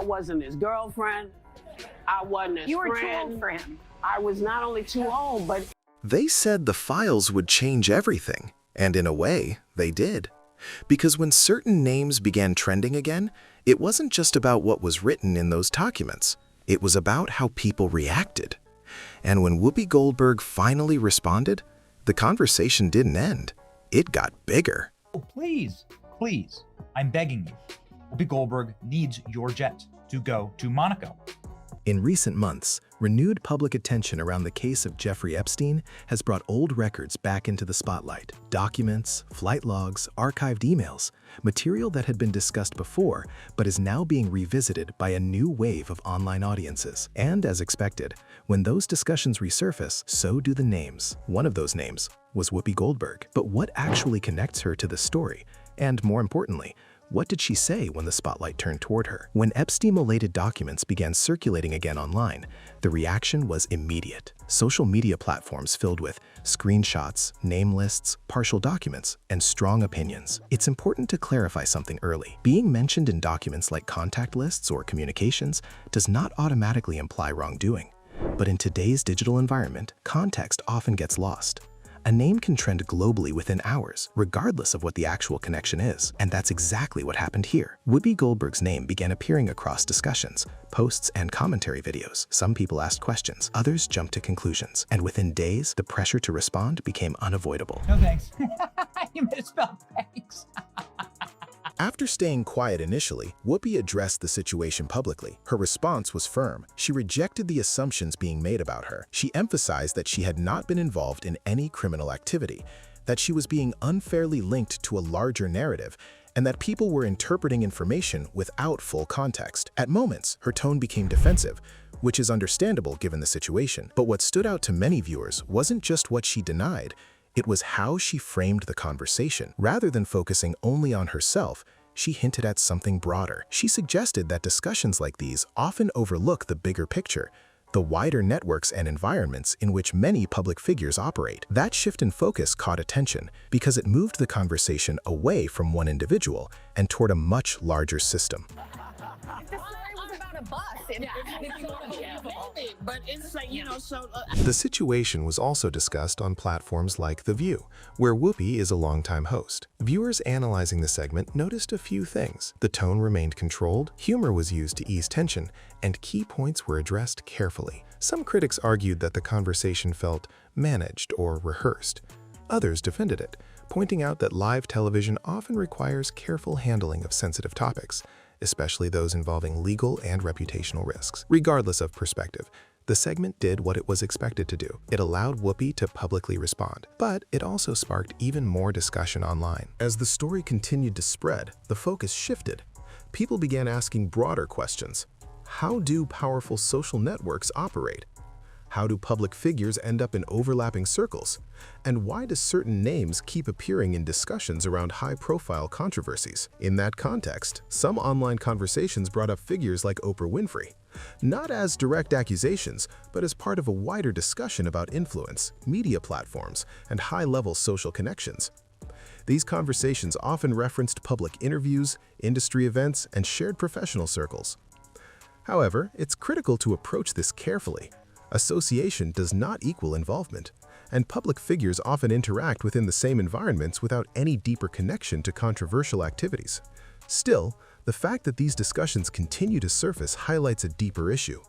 wasn't his girlfriend. I wasn't his friend. You were too old for him. I was not only too old, but... They said the files would change everything, and in a way, they did. Because when certain names began trending again, it wasn't just about what was written in those documents. It was about how people reacted. And when Whoopi Goldberg finally responded, the conversation didn't end. It got bigger. Oh, please, please, I'm begging you. Whoopi Goldberg needs your jet to go to Monaco. In recent months, renewed public attention around the case of Jeffrey Epstein has brought old records back into the spotlight. Documents, flight logs, archived emails, material that had been discussed before but is now being revisited by a new wave of online audiences. And as expected, when those discussions resurface, so do the names. One of those names was Whoopi Goldberg. But what actually connects her to the story? And more importantly, what did she say when the spotlight turned toward her? When Epstein-related documents began circulating again online, the reaction was immediate. Social media platforms filled with screenshots, name lists, partial documents, and strong opinions. It's important to clarify something early. Being mentioned in documents like contact lists or communications does not automatically imply wrongdoing. But in today's digital environment, context often gets lost. A name can trend globally within hours, regardless of what the actual connection is. And that's exactly what happened here. Whoopi Goldberg's name began appearing across discussions, posts, and commentary videos. Some people asked questions, others jumped to conclusions. And within days, the pressure to respond became unavoidable. No thanks. You misspelled thanks. After staying quiet initially, Whoopi addressed the situation publicly. Her response was firm. She rejected the assumptions being made about her. She emphasized that she had not been involved in any criminal activity, that she was being unfairly linked to a larger narrative, and that people were interpreting information without full context. At moments, her tone became defensive, which is understandable given the situation. But what stood out to many viewers wasn't just what she denied, it was how she framed the conversation. Rather than focusing only on herself, she hinted at something broader. She suggested that discussions like these often overlook the bigger picture, the wider networks and environments in which many public figures operate. That shift in focus caught attention because it moved the conversation away from one individual and toward a much larger system. But it's like, you know, so... The situation was also discussed on platforms like The View, where Whoopi is a longtime host. Viewers analyzing the segment noticed a few things. The tone remained controlled, humor was used to ease tension, and key points were addressed carefully. Some critics argued that the conversation felt managed or rehearsed. Others defended it, pointing out that live television often requires careful handling of sensitive topics, especially those involving legal and reputational risks. Regardless of perspective, the segment did what it was expected to do. It allowed Whoopi to publicly respond, but it also sparked even more discussion online. As the story continued to spread, the focus shifted. People began asking broader questions. How do powerful social networks operate? How do public figures end up in overlapping circles? And why do certain names keep appearing in discussions around high-profile controversies? In that context, some online conversations brought up figures like Oprah Winfrey, not as direct accusations, but as part of a wider discussion about influence, media platforms, and high-level social connections. These conversations often referenced public interviews, industry events, and shared professional circles. However, it's critical to approach this carefully. Association does not equal involvement, and public figures often interact within the same environments without any deeper connection to controversial activities. Still, the fact that these discussions continue to surface highlights a deeper issue: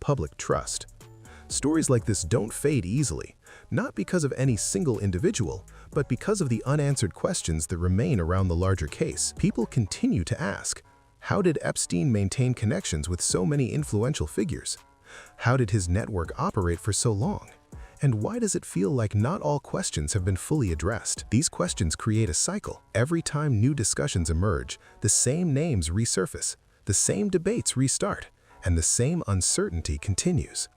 public trust. Stories like this don't fade easily, not because of any single individual, but because of the unanswered questions that remain around the larger case. People continue to ask, how did Epstein maintain connections with so many influential figures? How did his network operate for so long? And why does it feel like not all questions have been fully addressed? These questions create a cycle. Every time new discussions emerge, the same names resurface, the same debates restart, and the same uncertainty continues.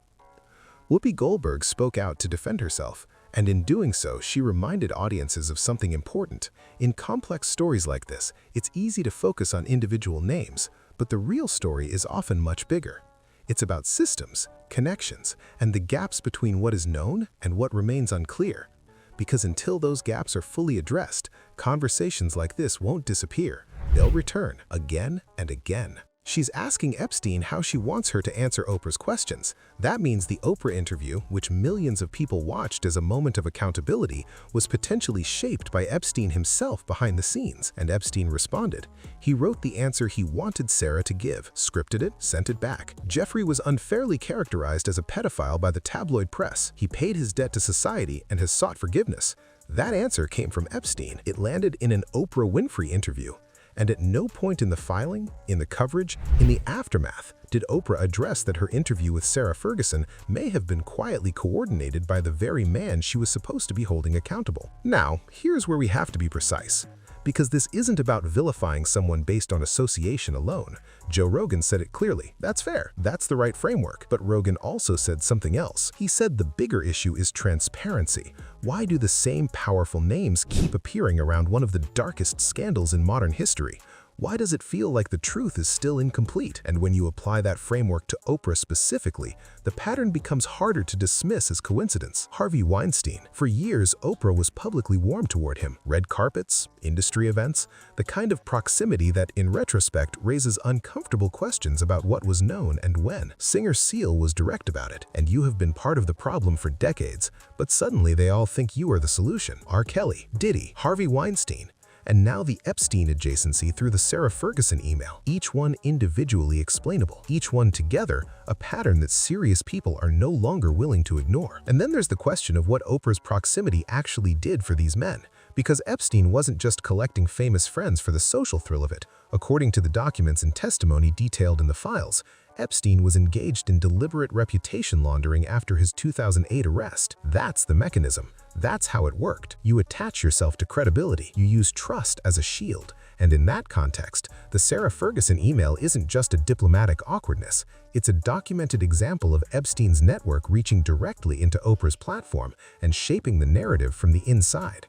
Whoopi Goldberg spoke out to defend herself, and in doing so, she reminded audiences of something important. In complex stories like this, it's easy to focus on individual names, but the real story is often much bigger. It's about systems, connections, and the gaps between what is known and what remains unclear. Because until those gaps are fully addressed, conversations like this won't disappear. They'll return again and again. She's asking Epstein how she wants her to answer Oprah's questions. That means the Oprah interview, which millions of people watched as a moment of accountability, was potentially shaped by Epstein himself behind the scenes. And Epstein responded. He wrote the answer he wanted Sarah to give, scripted it, sent it back. Jeffrey was unfairly characterized as a pedophile by the tabloid press. He paid his debt to society and has sought forgiveness. That answer came from Epstein. It landed in an Oprah Winfrey interview. And at no point in the filing, in the coverage, in the aftermath, did Oprah address that her interview with Sarah Ferguson may have been quietly coordinated by the very man she was supposed to be holding accountable. Now, here's where we have to be precise. Because this isn't about vilifying someone based on association alone. Joe Rogan said it clearly. That's fair. That's the right framework. But Rogan also said something else. He said the bigger issue is transparency. Why do the same powerful names keep appearing around one of the darkest scandals in modern history? Why does it feel like the truth is still incomplete? And when you apply that framework to Oprah specifically, the pattern becomes harder to dismiss as coincidence. Harvey Weinstein. For years, Oprah was publicly warm toward him. Red carpets, industry events, the kind of proximity that, in retrospect, raises uncomfortable questions about what was known and when. Singer Seal was direct about it, and you have been part of the problem for decades, but suddenly they all think you are the solution. R. Kelly, Diddy, Harvey Weinstein. And now the Epstein adjacency through the Sarah Ferguson email, each one individually explainable, each one together, a pattern that serious people are no longer willing to ignore. And then there's the question of what Oprah's proximity actually did for these men, because Epstein wasn't just collecting famous friends for the social thrill of it. According to the documents and testimony detailed in the files, Epstein was engaged in deliberate reputation laundering after his 2008 arrest. That's the mechanism. That's how it worked. You attach yourself to credibility. You use trust as a shield. And in that context, the Sarah Ferguson email isn't just a diplomatic awkwardness. It's a documented example of Epstein's network reaching directly into Oprah's platform and shaping the narrative from the inside.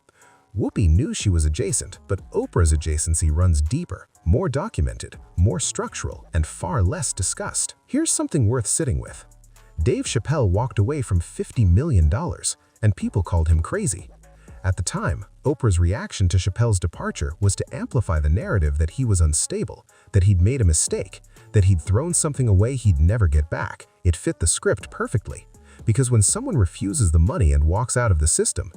Whoopi knew she was adjacent, but Oprah's adjacency runs deeper, more documented, more structural, and far less discussed. Here's something worth sitting with. Dave Chappelle walked away from $50 million, and people called him crazy. At the time, Oprah's reaction to Chappelle's departure was to amplify the narrative that he was unstable, that he'd made a mistake, that he'd thrown something away he'd never get back. It fit the script perfectly. Because when someone refuses the money and walks out of the system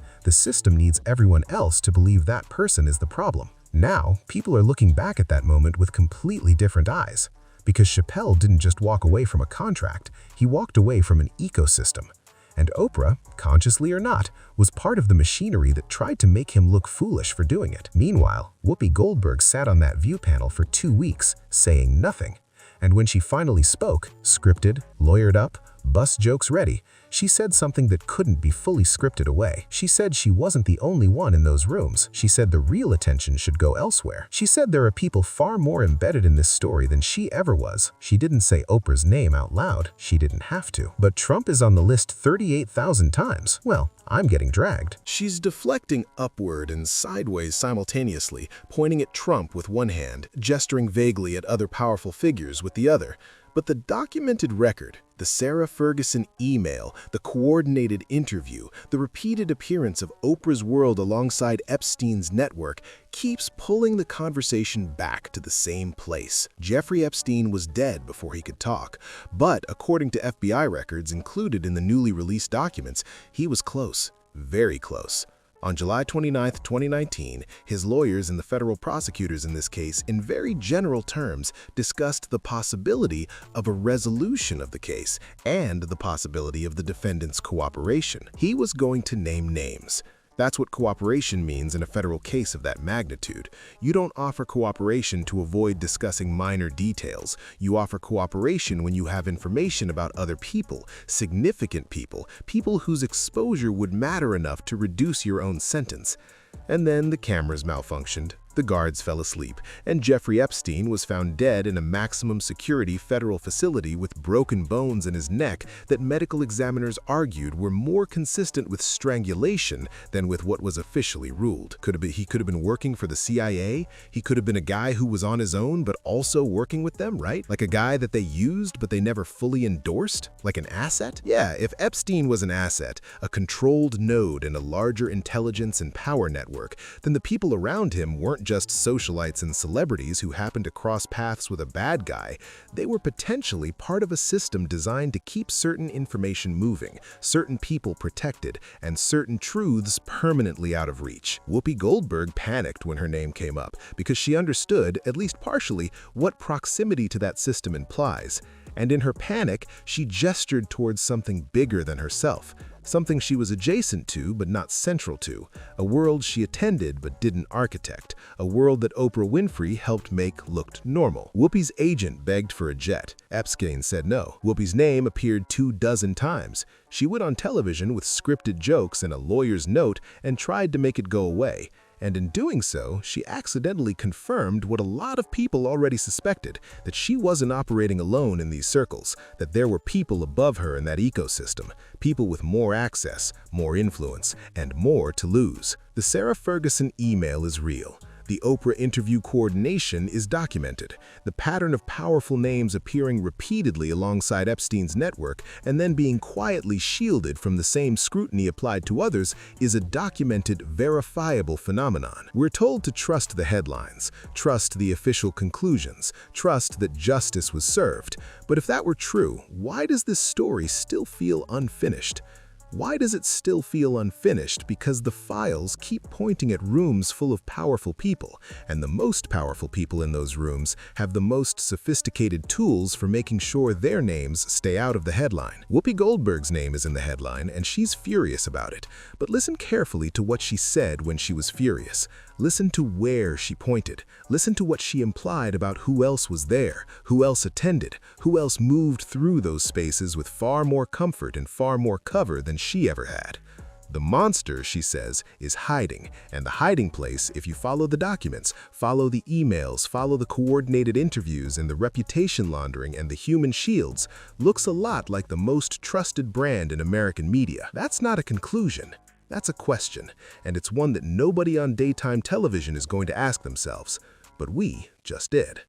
needs everyone else to believe that person is the problem. Now, people are looking back at that moment with completely different eyes. Because Chappelle didn't just walk away from a contract, he walked away from an ecosystem. And Oprah, consciously or not, was part of the machinery that tried to make him look foolish for doing it. Meanwhile, Whoopi Goldberg sat on that View panel for 2 weeks, saying nothing. And when she finally spoke, scripted, lawyered up, bus jokes ready, she said something that couldn't be fully scripted away. She said she wasn't the only one in those rooms. She said the real attention should go elsewhere. She said there are people far more embedded in this story than she ever was. She didn't say Oprah's name out loud. She didn't have to. But Trump is on the list 38,000 times. Well, I'm getting dragged. She's deflecting upward and sideways simultaneously, pointing at Trump with one hand, gesturing vaguely at other powerful figures with the other. But the documented record, the Sarah Ferguson email, the coordinated interview, the repeated appearance of Oprah's world alongside Epstein's network keeps pulling the conversation back to the same place. Jeffrey Epstein was dead before he could talk, but according to FBI records included in the newly released documents, he was close, very close. On July 29, 2019, his lawyers and the federal prosecutors in this case, in very general terms, discussed the possibility of a resolution of the case and the possibility of the defendant's cooperation. He was going to name names. That's what cooperation means in a federal case of that magnitude. You don't offer cooperation to avoid discussing minor details. You offer cooperation when you have information about other people, significant people, people whose exposure would matter enough to reduce your own sentence. And then the cameras malfunctioned. The guards fell asleep, and Jeffrey Epstein was found dead in a maximum security federal facility with broken bones in his neck that medical examiners argued were more consistent with strangulation than with what was officially ruled. He could have been working for the CIA. He could have been a guy who was on his own but also working with them, right? Like a guy that they used but they never fully endorsed? Like an asset? Yeah, if Epstein was an asset, a controlled node in a larger intelligence and power network, network, then the people around him weren't just socialites and celebrities who happened to cross paths with a bad guy. They were potentially part of a system designed to keep certain information moving, certain people protected, and certain truths permanently out of reach. Whoopi Goldberg panicked when her name came up because she understood, at least partially, what proximity to that system implies. And in her panic, she gestured towards something bigger than herself, something she was adjacent to but not central to, a world she attended but didn't architect, a world that Oprah Winfrey helped make looked normal. Whoopi's agent begged for a jet. Epstein said no. Whoopi's name appeared 24 times. She went on television with scripted jokes and a lawyer's note and tried to make it go away. And in doing so, she accidentally confirmed what a lot of people already suspected, that she wasn't operating alone in these circles, that there were people above her in that ecosystem, people with more access, more influence, and more to lose. The Sarah Ferguson email is real. The Oprah interview coordination is documented. The pattern of powerful names appearing repeatedly alongside Epstein's network and then being quietly shielded from the same scrutiny applied to others is a documented, verifiable phenomenon. We're told to trust the headlines, trust the official conclusions, trust that justice was served. But if that were true, why does this story still feel unfinished? Why does it still feel unfinished? Because the files keep pointing at rooms full of powerful people, and the most powerful people in those rooms have the most sophisticated tools for making sure their names stay out of the headline. Whoopi Goldberg's name is in the headline, and she's furious about it. But listen carefully to what she said when she was furious. Listen to where she pointed. Listen to what she implied about who else was there, who else attended, who else moved through those spaces with far more comfort and far more cover than she ever had. The monster, she says, is hiding, and the hiding place, if you follow the documents, follow the emails, follow the coordinated interviews and the reputation laundering and the human shields, looks a lot like the most trusted brand in American media. That's not a conclusion. That's a question, and it's one that nobody on daytime television is going to ask themselves, but we just did.